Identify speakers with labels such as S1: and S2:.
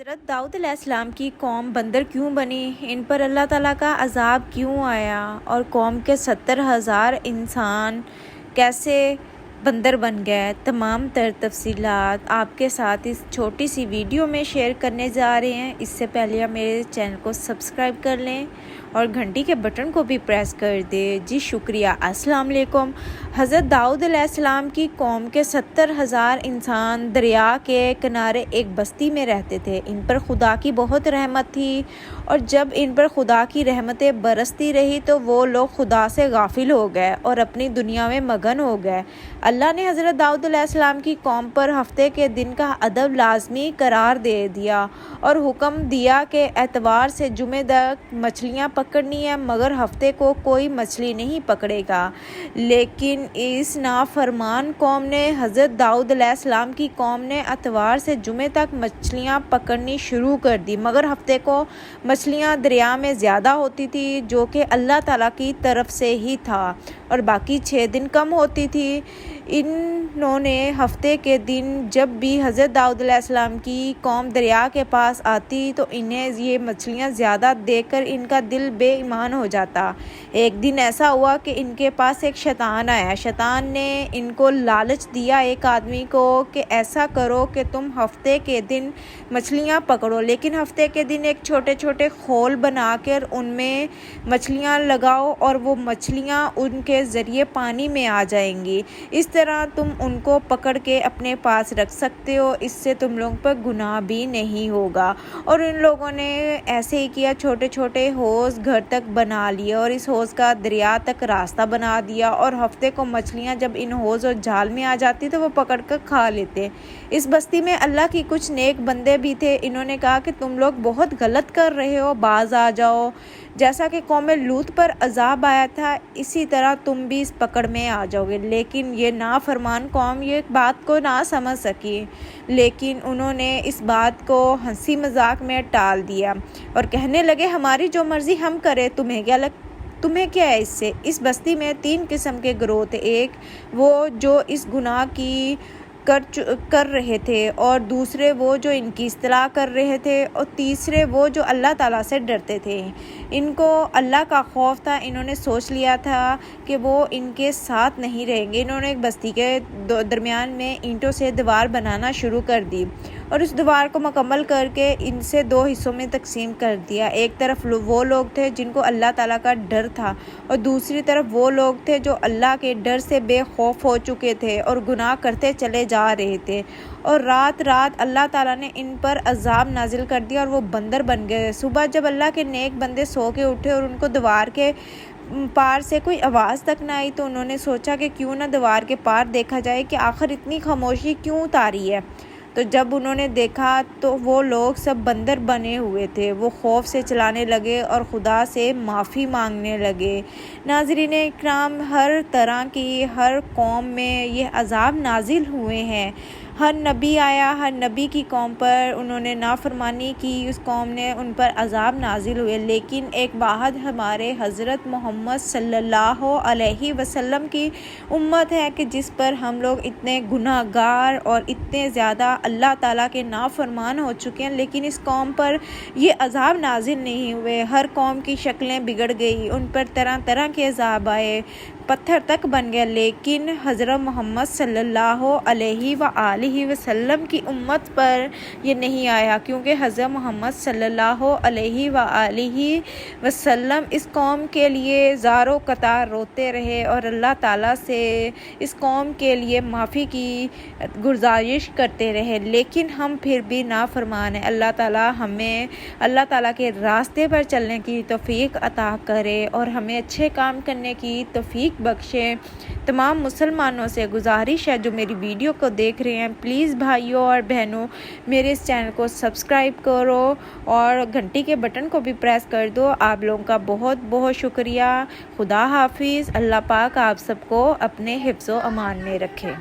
S1: हज़रत दाऊद अलैहिस्सलाम की कौम बंदर क्यों बनी, इन पर अल्लाह ताला का अज़ाब क्यों आया और कौम के 70,000 इंसान कैसे बंदर बन गए, तमाम तर तफसीलात आपके साथ इस छोटी सी वीडियो में शेयर करने जा रहे हैं। इससे पहले आप मेरे चैनल को सब्सक्राइब कर लें और घंटी के बटन को भी प्रेस कर दें। जी शुक्रिया। अस्सलाम वालेकुम। हज़रत दाऊद अलैहिस्सलाम की कौम के 70,000 इंसान दरिया के किनारे एक बस्ती में रहते थे। इन पर खुदा की बहुत रहमत थी और जब इन पर खुदा की रहमतें बरसती रही तो वो लोग खुदा से गाफिल हो गए और अपनी दुनिया में मगन हो गए। अल्लाह ने हज़रत दाऊद अलैहिस्सलाम की कौम पर हफ्ते के दिन का अदब लाजमी करार दे दिया और हुक्म दिया कि एतवार से जुमे तक मछलियाँ पकड़नी है, मगर हफ्ते को कोई मछली नहीं पकड़ेगा। लेकिन इस नाफरमान कौम ने, हज़रत दाऊद अलैहिस्सलाम की कौम ने एतवार से जुमे तक मछलियाँ पकड़नी शुरू कर दी, मगर हफ्ते को मछलियाँ दरिया में ज़्यादा होती थी जो कि अल्लाह ताला की तरफ से ही था और बाकी 6 दिन कम होती थी। इन्होंने हफ्ते के दिन जब भी हज़रत दाऊद अलैहिस्सलाम की कौम दरिया के पास आती तो इन्हें ये मछलियाँ ज़्यादा देखकर इनका दिल बेईमान हो जाता। एक दिन ऐसा हुआ कि इनके पास एक शैतान आया। शैतान ने इनको लालच दिया एक आदमी को कि ऐसा करो कि तुम हफ्ते के दिन मछलियाँ पकड़ो, लेकिन हफ्ते के दिन एक छोटे छोटे खोल बनाकर उनमें मछलियाँ लगाओ और वो मछलियाँ उनके ज़रिए पानी में आ जाएंगी। इस तरह तुम उनको पकड़ के अपने पास रख सकते हो, इससे तुम लोगों पर गुनाह भी नहीं होगा। और इन लोगों ने ऐसे ही किया, छोटे छोटे हौज़ घर तक बना लिए और इस हौज़ का दरिया तक रास्ता बना दिया और हफ्ते को मछलियाँ जब इन हौज़ और जाल में आ जाती तो वो पकड़ कर खा लेते। इस बस्ती में अल्लाह की कुछ नेक बंदे भी थे। इन्होंने कहा कि तुम लोग बहुत गलत कर रहे हो, बाज आ जाओ। जैसा कि कौम लूत पर अजाब आया था इसी तरह तुम भी इस पकड़ में आ जाओगे। लेकिन ये नाफरमान कौम ये बात को ना समझ सकी, लेकिन उन्होंने इस बात को हंसी मजाक में टाल दिया और कहने लगे हमारी जो मर्ज़ी हम करें, तुम्हें क्या है इससे। इस बस्ती में 3 किस्म के गिरोह थे। एक वो जो इस गुनाह की कर रहे थे और दूसरे वो जो इनकी इस्तलाह कर रहे थे और तीसरे वो जो अल्लाह ताला से डरते थे। इनको अल्लाह का खौफ था। इन्होंने सोच लिया था कि वो इनके साथ नहीं रहेंगे। इन्होंने एक बस्ती के दरमियान में ईंटों से दीवार बनाना शुरू कर दी और उस दीवार को मुकम्मल करके इनसे 2 हिस्सों में तकसीम कर दिया। एक तरफ वो लोग थे जिनको अल्लाह ताला का डर था और दूसरी तरफ वो लोग थे जो अल्लाह के डर से बेखौफ हो चुके थे और गुनाह करते चले जा रहे थे। और रात रात अल्लाह ताला ने इन पर अजाब नाजिल कर दिया और वो बंदर बन गए। सुबह जब अल्लाह के नेक बंदे सो के उठे और उनको दीवार के पार से कोई आवाज़ तक ना आई तो उन्होंने सोचा कि क्यों ना दीवार के पार देखा जाए कि आखिर इतनी खामोशी क्यों उतारी है। तो जब उन्होंने देखा तो वो लोग सब बंदर बने हुए थे। वो खौफ से चलाने लगे और खुदा से माफ़ी मांगने लगे। नाज़रीन इकराम, हर तरह की हर कौम में ये अजाब नाजिल हुए हैं। हर नबी आया, हर नबी की कौम पर उन्होंने नाफरमानी की, उस कौम ने उन पर अजाब नाजिल हुए। लेकिन एक बात हमारे हज़रत मोहम्मद सल्लल्लाहु अलैहि वसल्लम की उम्मत है कि जिस पर हम लोग इतने गुनाहगार और इतने ज़्यादा अल्लाह ताला के नाफरमान हो चुके हैं, लेकिन इस कौम पर ये अजाब नाजिल नहीं हुए। हर कौम की शक्लें बिगड़ गई, उन पर तरह तरह के अजाब आए, पत्थर तक बन गया। लेकिन हज़रत मोहम्मद सल्लल्लाहु अलैहि वसल्लम की उम्मत पर ये नहीं आया, क्योंकि हज़रत मोहम्मद सल्लल्लाहु अलैहि वसल्लम इस कौम के लिए ज़ारो कतार रोते रहे और अल्लाह ताला से इस कौम के लिए माफ़ी की गुजारिश करते रहे। लेकिन हम फिर भी नाफरमान हैं। अल्लाह ताला हमें अल्लाह ताला के रास्ते पर चलने की तौफीक अता करे और हमें अच्छे काम करने की तौफीक बख्शे। तमाम मुसलमानों से गुजारिश है जो मेरी वीडियो को देख रहे हैं, प्लीज़ भाइयों और बहनों मेरे इस चैनल को सब्सक्राइब करो और घंटी के बटन को भी प्रेस कर दो। आप लोगों का बहुत बहुत शुक्रिया। खुदा हाफिज़। अल्लाह पाक आप सबको अपने हिफ्ज़ो अमान में रखे।